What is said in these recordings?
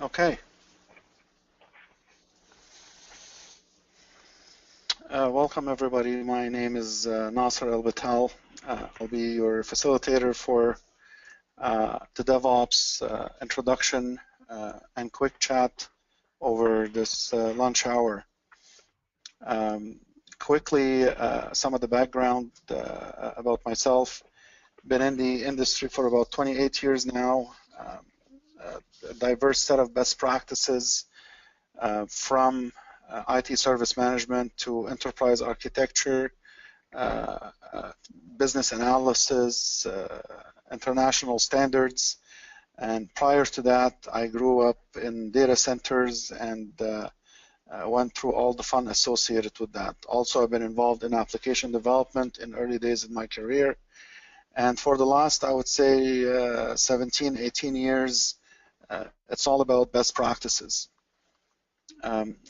Okay. Welcome everybody. My name is Nasser El-Batal. I'll be your facilitator for the DevOps introduction and quick chat over this lunch hour. Quickly, some of the background about myself. Been in the industry for about 28 years now. A diverse set of best practices from IT service management to enterprise architecture, business analysis, international standards. And prior to that, I grew up in data centers and went through all the fun associated with that. Also, I've been involved in application development in early days of my career. And for the last, I would say, 17, 18 years, it's all about best practices.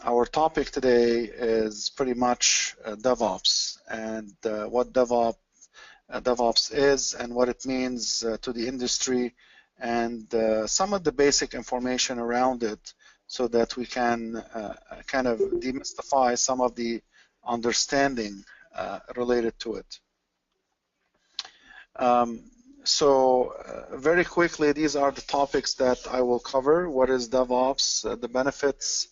Our topic today is pretty much DevOps and what DevOps is and what it means to the industry, and some of the basic information around it so that we can kind of demystify some of the understanding related to it. Very quickly, these are the topics that I will cover. What is DevOps, the benefits,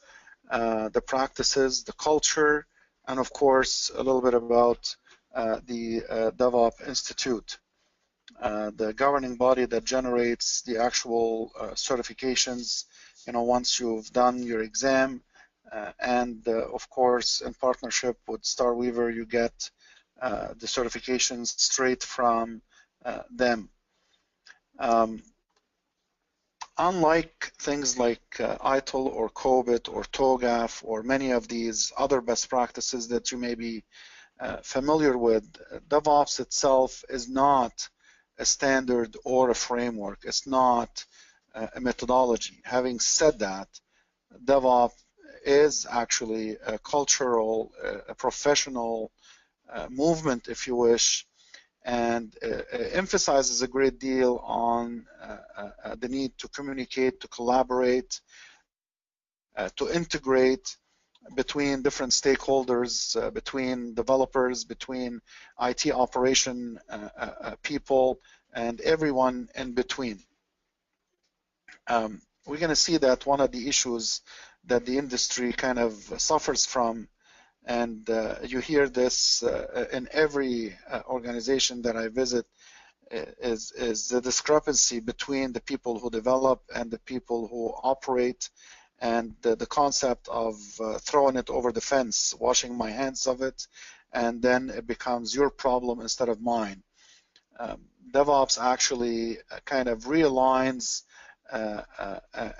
the practices, the culture, and of course, a little bit about the DevOps Institute, the governing body that generates the actual certifications, once you've done your exam, and of course, in partnership with StarWeaver, you get the certifications straight from them. Unlike things like ITIL or COBIT or TOGAF or many of these other best practices that you may be familiar with, DevOps itself is not a standard or a framework. It's not a methodology. Having said that, DevOps is actually a cultural, a professional movement, if you wish, and emphasizes a great deal on the need to communicate, to collaborate, to integrate between different stakeholders, between developers, between IT operation people, and everyone in between. We're going to see that one of the issues that the industry kind of suffers from, and you hear this in every organization that I visit, is the discrepancy between the people who develop and the people who operate, and the concept of throwing it over the fence, washing my hands of it, and then it becomes your problem instead of mine. DevOps actually kind of realigns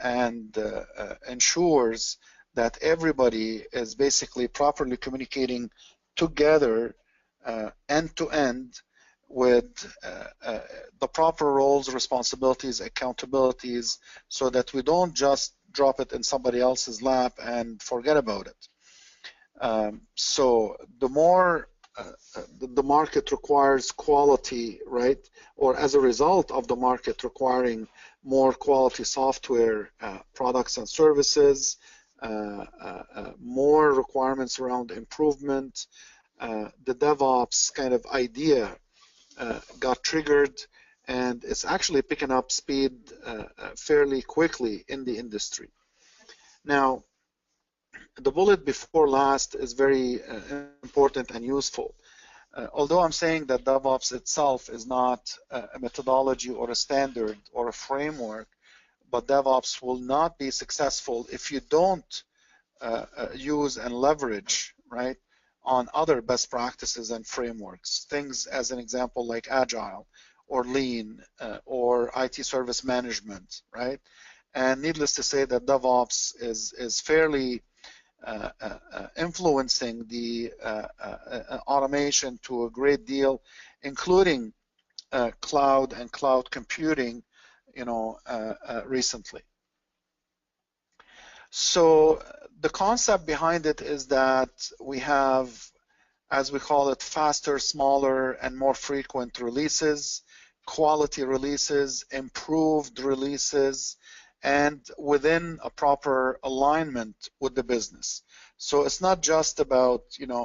and ensures that everybody is basically properly communicating together end to end with the proper roles, responsibilities, accountabilities, so that we don't just drop it in somebody else's lap and forget about it. So the more the market requires quality, right? Or as a result of the market requiring more quality software products and services, more requirements around improvement, the DevOps kind of idea got triggered, and it's actually picking up speed fairly quickly in the industry. Now, the bullet before last is very important and useful. Although I'm saying that DevOps itself is not a methodology or a standard or a framework, but DevOps will not be successful if you don't use and leverage, right, on other best practices and frameworks. Things, as an example, like Agile or Lean or IT service management, right? And needless to say that DevOps is fairly influencing the automation to a great deal, including cloud and cloud computing, recently. So the concept behind it is that we have, as we call it, faster, smaller, and more frequent releases, quality releases, improved releases, and within a proper alignment with the business. So it's not just about,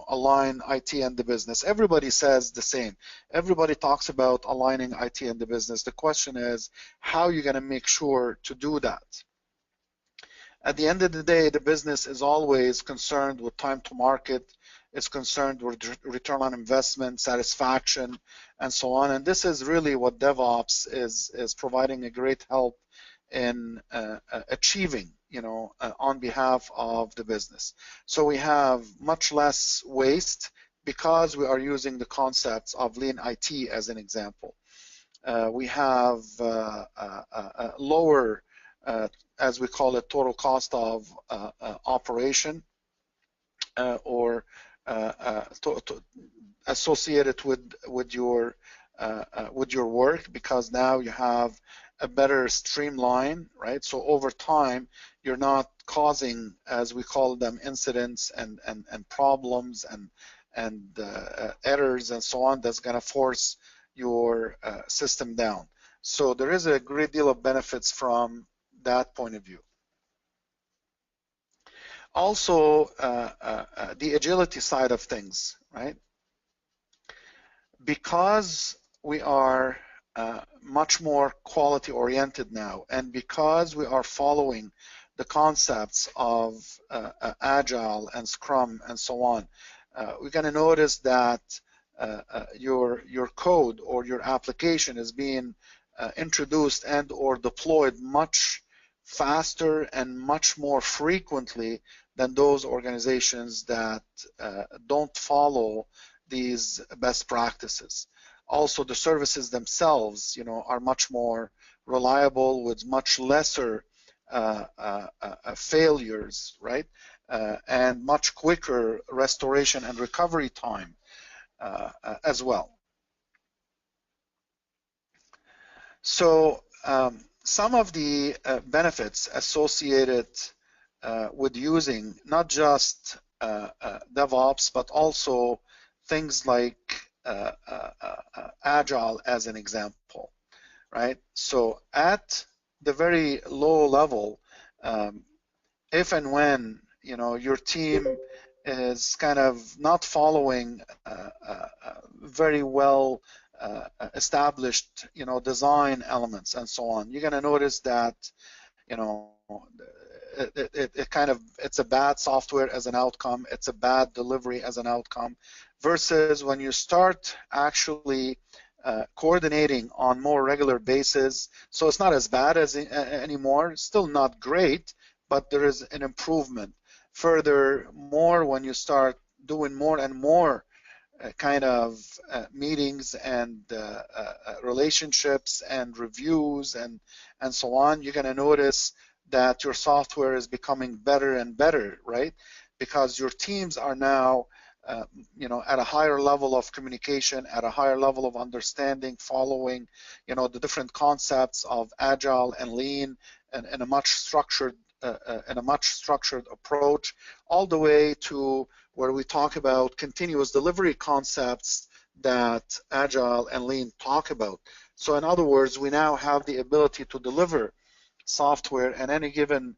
align IT and the business. Everybody says the same. Everybody talks about aligning IT and the business. The question is, how are you going to make sure to do that? At the end of the day, the business is always concerned with time to market, is concerned with return on investment, satisfaction, and so on. And this is really what DevOps is providing a great help in achieving, on behalf of the business. So we have much less waste because we are using the concepts of lean IT as an example. We have a lower, as we call it, total cost of operation or associated with your work, because now you have a better streamline, right? So over time, you're not causing, as we call them, incidents and problems and errors and so on. That's going to force your system down. So there is a great deal of benefits from that point of view. Also, the agility side of things, right? Because we are much more quality oriented now, and because we are following the concepts of Agile and Scrum and so on, we're going to notice that your code or your application is being introduced and or deployed much faster and much more frequently than those organizations that don't follow these best practices. Also, the services themselves, are much more reliable with much lesser failures, right? And much quicker restoration and recovery time as well. So some of the benefits associated with using not just DevOps, but also things like Agile as an example, right? So at the very low level, if and when your team is kind of not following very well established design elements and so on, you're going to notice that it's a bad software as an outcome, it's a bad delivery as an outcome, versus when you start actually coordinating on more regular basis. So it's not as bad as anymore, still not great, but there is an improvement. Furthermore, when you start doing more and more kind of meetings and relationships and reviews and so on, you're going to notice that your software is becoming better and better, right? Because your teams are now at a higher level of communication, at a higher level of understanding, following the different concepts of Agile and Lean and a much structured approach, all the way to where we talk about continuous delivery concepts that Agile and Lean talk about. So in other words, we now have the ability to deliver software at any given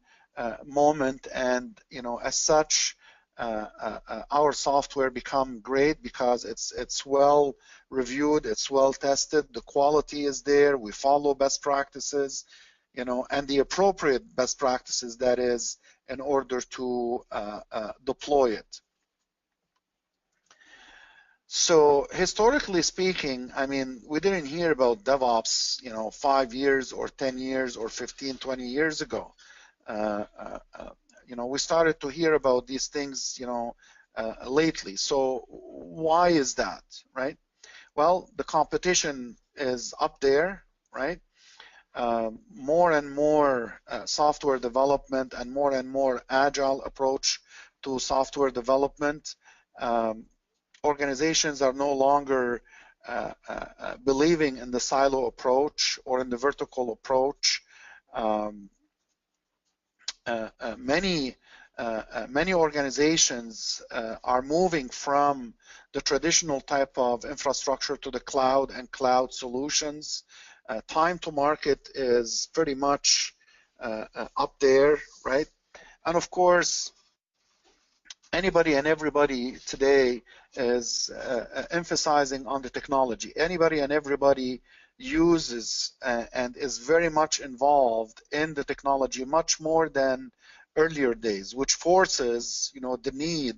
moment, and as such, our software become great because it's well reviewed, it's well tested, the quality is there, we follow best practices, and the appropriate best practices, that is, in order to deploy it. So historically speaking, I mean, we didn't hear about DevOps 5 years or 10 years or 15, 20 years ago. We started to hear about these things lately. So why is that, right? Well, the competition is up there, right? More and more software development and more agile approach to software development. Organizations are no longer believing in the silo approach or in the vertical approach. Many organizations are moving from the traditional type of infrastructure to the cloud and cloud solutions. Time to market is pretty much up there, right? And of course, anybody and everybody today is emphasizing on the technology. Anybody and everybody uses and is very much involved in the technology much more than earlier days, which forces, the need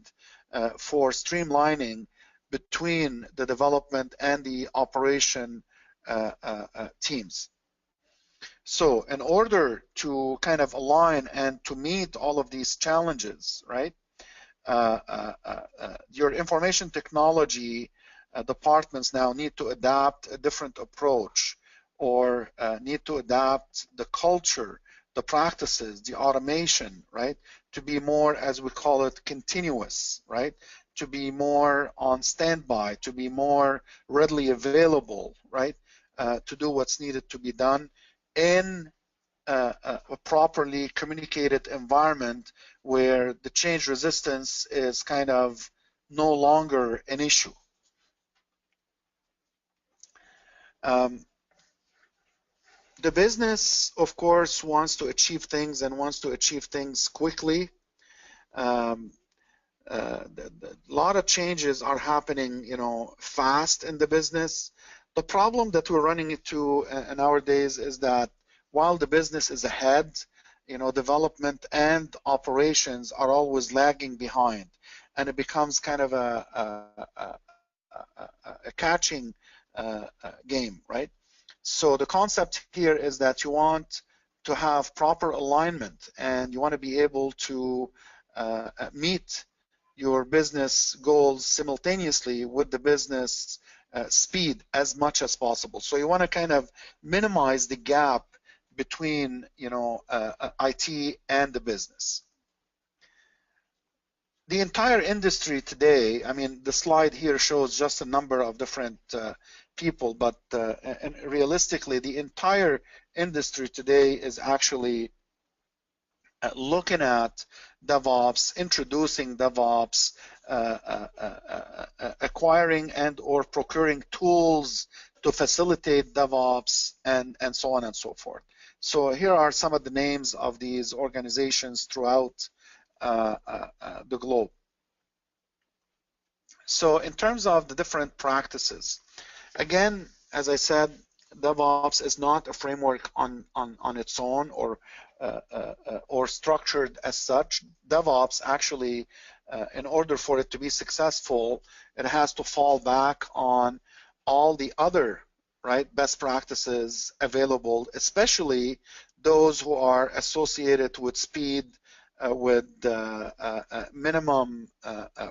for streamlining between the development and the operation teams. So in order to kind of align and to meet all of these challenges, right, your information technology departments now need to adapt a different approach, or need to adapt the culture, the practices, the automation, right, to be more, as we call it, continuous, right, to be more on standby, to be more readily available, right, to do what's needed to be done in a properly communicated environment where the change resistance is kind of no longer an issue. The business, of course, wants to achieve things and wants to achieve things quickly. A lot of changes are happening, fast in the business. The problem that we're running into nowadays is that while the business is ahead, development and operations are always lagging behind, and it becomes kind of a catching game, right? So the concept here is that you want to have proper alignment, and you want to be able to meet your business goals simultaneously with the business speed as much as possible. So you want to kind of minimize the gap between IT and the business. The entire industry today, I mean, the slide here shows just a number of different people, but and realistically, the entire industry today is actually looking at DevOps, introducing DevOps, acquiring and or procuring tools to facilitate DevOps, and so on and so forth. So here are some of the names of these organizations throughout the globe. So in terms of the different practices, again, as I said, DevOps is not a framework on its own or structured as such. DevOps actually, in order for it to be successful, it has to fall back on all the other best practices available, especially those who are associated with speed, with minimum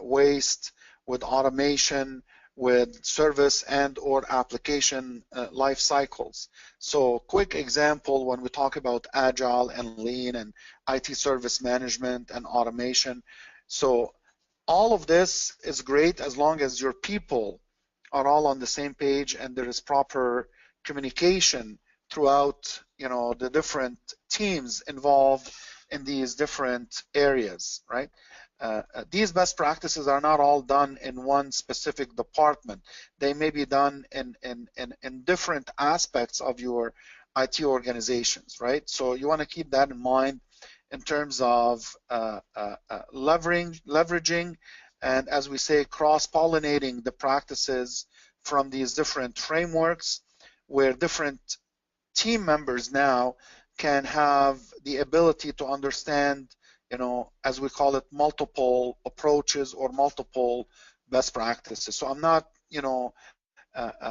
waste, with automation, with service and or application life cycles. So quick example, when we talk about agile and lean and IT service management and automation, so all of this is great as long as your people are all on the same page and there is proper communication throughout the different teams involved in these different areas, right? These best practices are not all done in one specific department. They may be done in different aspects of your IT organizations, right? So you want to keep that in mind in terms of leveraging and, as we say, cross-pollinating the practices from these different frameworks, where different team members now can have the ability to understand, as we call it, multiple approaches or multiple best practices. So I'm not,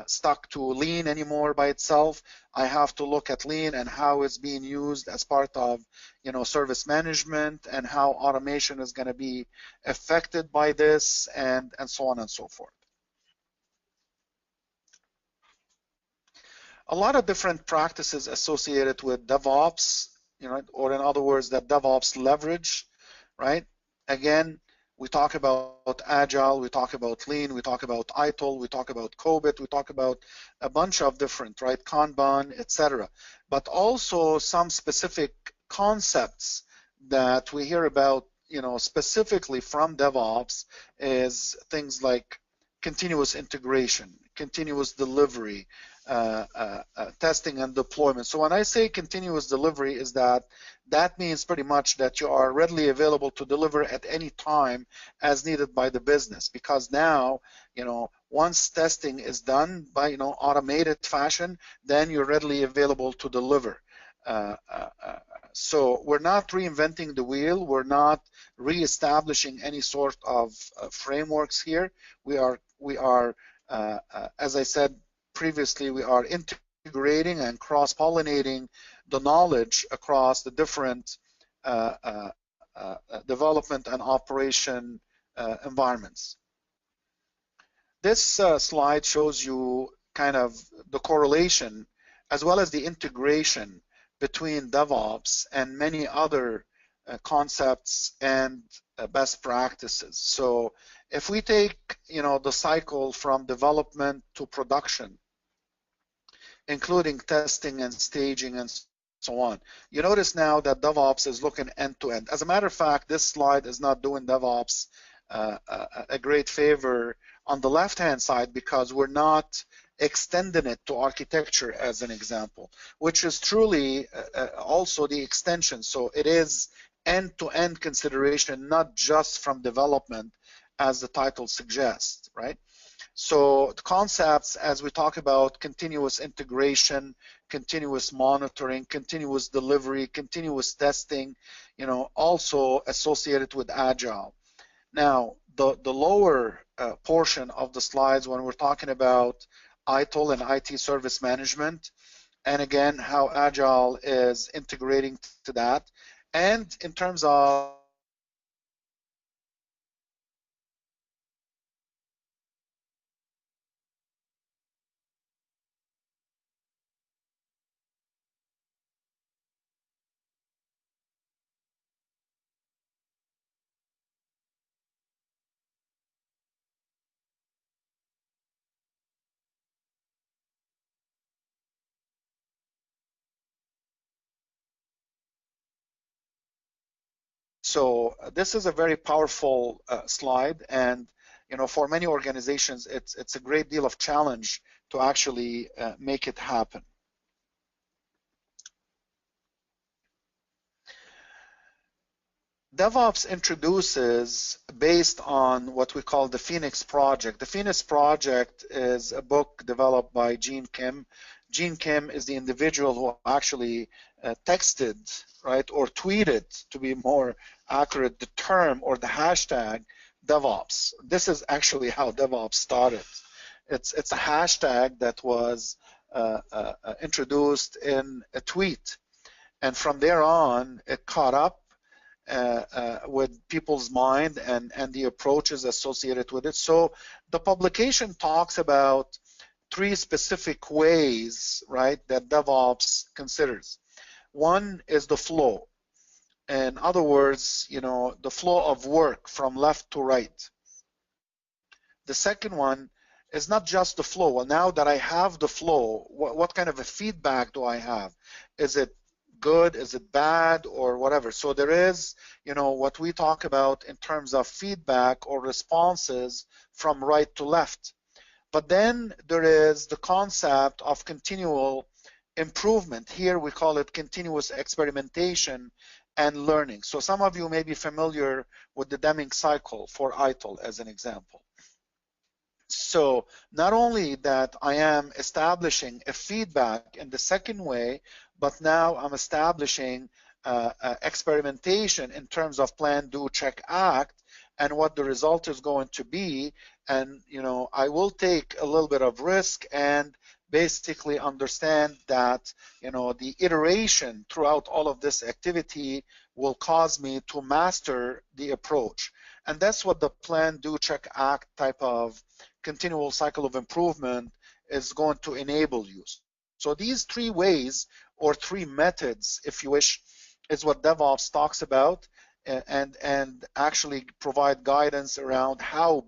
stuck to lean anymore by itself. I have to look at lean and how it's being used as part of, service management, and how automation is going to be affected by this, and so on and so forth. A lot of different practices associated with DevOps, or in other words, that DevOps leverage, right? Again, we talk about Agile, we talk about Lean, we talk about ITIL, we talk about COBIT, we talk about a bunch of different, Kanban, etc. But also some specific concepts that we hear about, specifically from DevOps, is things like continuous integration, continuous delivery, testing and deployment. So when I say continuous delivery, is that means pretty much that you are readily available to deliver at any time as needed by the business, because now, once testing is done by automated fashion, then you're readily available to deliver. So we're not reinventing the wheel. We're not reestablishing any sort of frameworks here. We are as I said previously, we are integrating and cross-pollinating the knowledge across the different development and operation environments. This slide shows you kind of the correlation as well as the integration between DevOps and many other concepts and best practices. So if we take the cycle from development to production, including testing and staging and so on, you notice now that DevOps is looking end to end. As a matter of fact, this slide is not doing DevOps a great favor on the left-hand side, because we're not extending it to architecture as an example, which is truly also the extension. So it is end-to-end consideration, not just from development, as the title suggests, right? So the concepts, as we talk about continuous integration, continuous monitoring, continuous delivery, continuous testing, also associated with Agile. Now, the lower portion of the slides, when we're talking about ITIL and IT service management, and again, how Agile is integrating to that, and in terms of So this is a very powerful slide, and for many organizations, it's a great deal of challenge to actually make it happen. DevOps introduces based on what we call the Phoenix Project. The Phoenix Project is a book developed by Gene Kim. Gene Kim is the individual who actually texted, right, or tweeted, to be more accurate, the term or the hashtag DevOps. This is actually how DevOps started. It's a hashtag that was introduced in a tweet, and from there on, it caught up with people's mind and the approaches associated with it. So the publication talks about 3 specific ways, right, that DevOps considers. One is the flow. In other words, the flow of work from left to right. The second one is not just the flow. Well, now that I have the flow, what kind of a feedback do I have? Is it good, is it bad, or whatever? So there is, what we talk about in terms of feedback or responses from right to left. But then there is the concept of continual improvement. Here we call it continuous experimentation and learning. So some of you may be familiar with the Deming cycle for ITIL as an example. So not only that I am establishing a feedback in the second way, but now I'm establishing experimentation in terms of plan, do, check, act, and what the result is going to be. And I will take a little bit of risk and basically understand that the iteration throughout all of this activity will cause me to master the approach. And that's what the plan, do, check, act type of continual cycle of improvement is going to enable you. So these 3 ways or 3 methods, if you wish, is what DevOps talks about, and actually provide guidance around how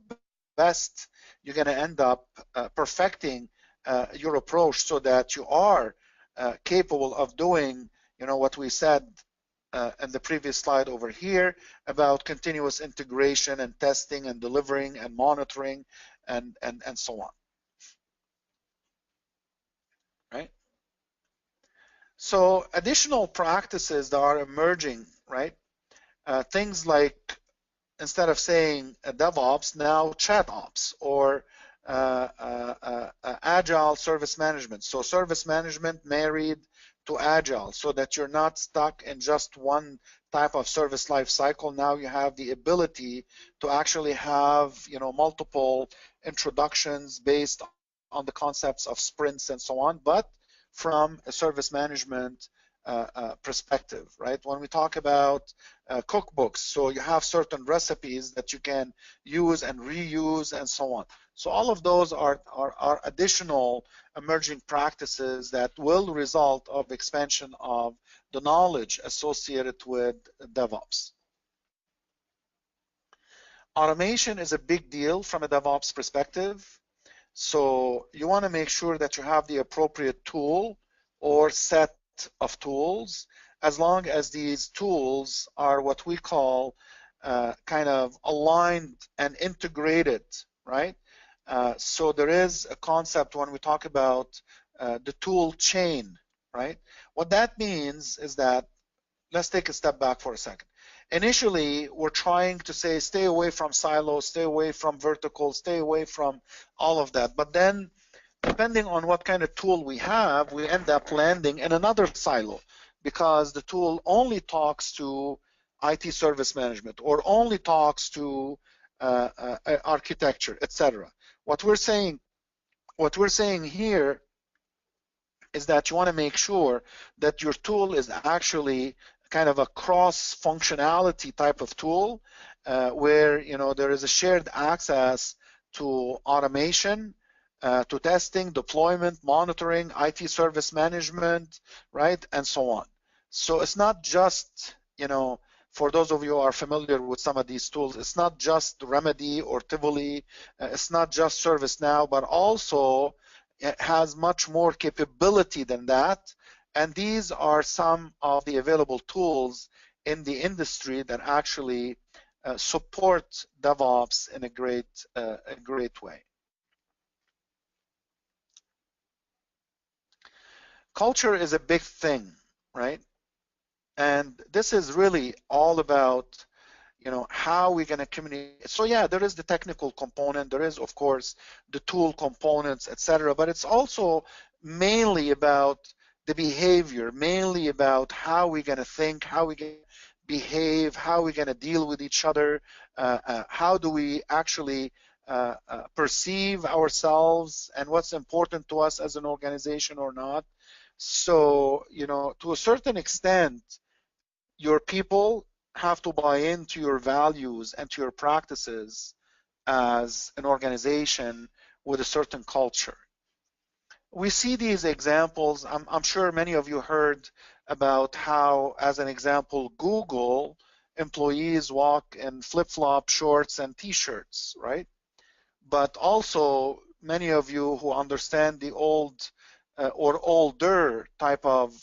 best you're going to end up perfecting your approach so that you are capable of doing, what we said in the previous slide over here about continuous integration and testing and delivering and monitoring and so on. So additional practices that are emerging, right? Things like, instead of saying DevOps, now ChatOps, or Agile service management. So service management married to Agile, so that you're not stuck in just one type of service life cycle. Now you have the ability to actually have, multiple introductions based on the concepts of sprints and so on, but from a service management perspective, right? When we talk about cookbooks, so you have certain recipes that you can use and reuse and so on. So all of those are additional emerging practices that will result of expansion of the knowledge associated with DevOps. Automation is a big deal from a DevOps perspective. So you want to make sure that you have the appropriate tool or set of tools, as long as these tools are what we call kind of aligned and integrated, right? So there is a concept when we talk about the tool chain, right? What that means is that, let's take a step back for a second. Initially, we're trying to say, stay away from silos, stay away from verticals, stay away from all of that. But then, depending on what kind of tool we have, we end up landing in another silo, because the tool only talks to IT service management or only talks to architecture, etc. What we're saying here is that you want to make sure that your tool is actually kind of a cross functionality type of tool, where there is a shared access to automation, to testing, deployment, monitoring, IT service management, right, and so on. So it's not just, for those of you who are familiar with some of these tools, it's not just Remedy or Tivoli, it's not just ServiceNow, but also it has much more capability than that. And these are some of the available tools in the industry that actually support DevOps in a great way. Culture is a big thing, right? And this is really all about, how we're going to communicate. So yeah, there is the technical component, there is of course the tool components, etc. But it's also mainly about the behavior, mainly about how we're going to think, how we can behave, how we're going to deal with each other, how do we actually perceive ourselves, and what's important to us as an organization or not. So, to a certain extent, your people have to buy into your values and to your practices as an organization with a certain culture. We see these examples. I'm sure many of you heard about how, as an example, Google employees walk in flip-flop shorts and t-shirts, right? But also, many of you who understand the old or older type of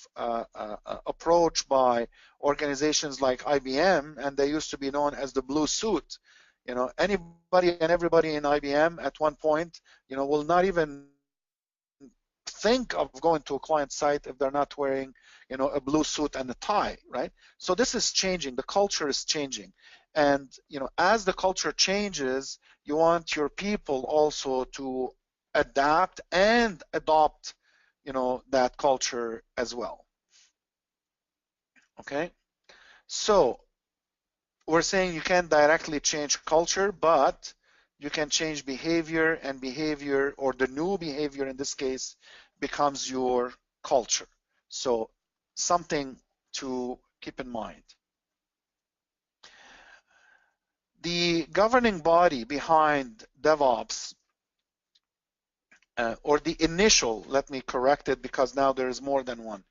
approach by organizations like IBM, and they used to be known as the blue suit. Anybody and everybody in IBM at one point, will not even think of going to a client site if they're not wearing, a blue suit and a tie, right? So this is changing. The culture is changing. And, as the culture changes, you want your people also to adapt and adopt, that culture as well. Okay? So we're saying you can't directly change culture, but you can change behavior, and behavior, or the new behavior in this case, becomes your culture. So something to keep in mind. The governing body behind DevOps, or the initial, let me correct it because now there is more than one.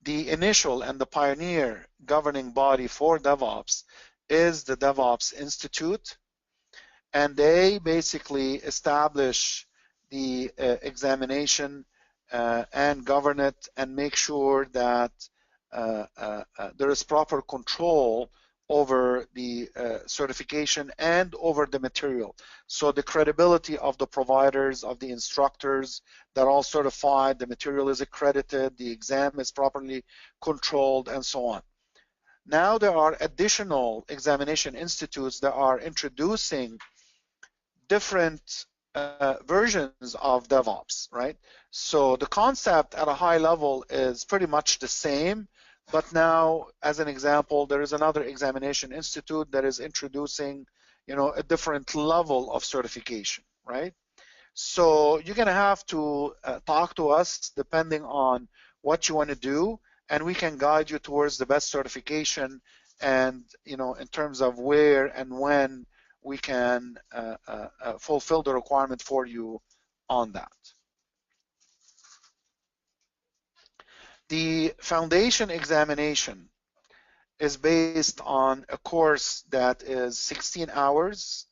The initial and the pioneer governing body for DevOps is the DevOps Institute, and they basically establish the examination and govern it and make sure that there is proper control over the certification and over the material. So the credibility of the providers, of the instructors, they're all certified, the material is accredited, the exam is properly controlled, and so on. Now there are additional examination institutes that are introducing different versions of DevOps, right? So the concept at a high level is pretty much the same, but now, as an example, there is another examination institute that is introducing, a different level of certification, right? So you're going to have to talk to us depending on what you want to do, and we can guide you towards the best certification, and in terms of where and when we can fulfill the requirement for you on that. The foundation examination is based on a course that is 16 hours,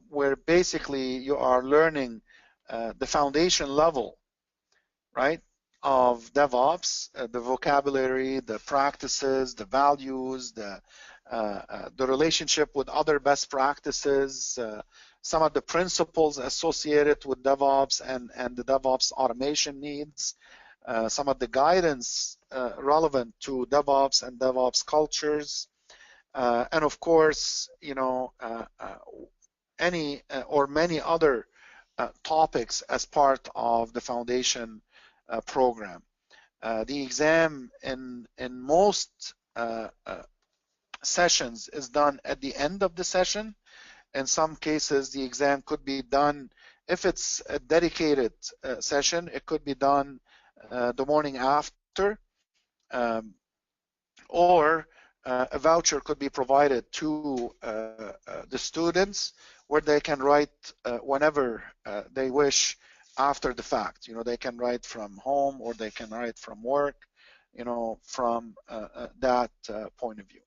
where basically you are learning the foundation level, right, of DevOps, the vocabulary, the practices, the values, the relationship with other best practices, some of the principles associated with DevOps and the DevOps automation needs, some of the guidance relevant to DevOps and DevOps cultures, and of course, any or many other topics as part of the foundation program. The exam in most sessions is done at the end of the session. In some cases, the exam could be done, if it's a dedicated session, it could be done the morning after, or a voucher could be provided to the students where they can write whenever they wish after the fact. They can write from home or they can write from work, from that point of view.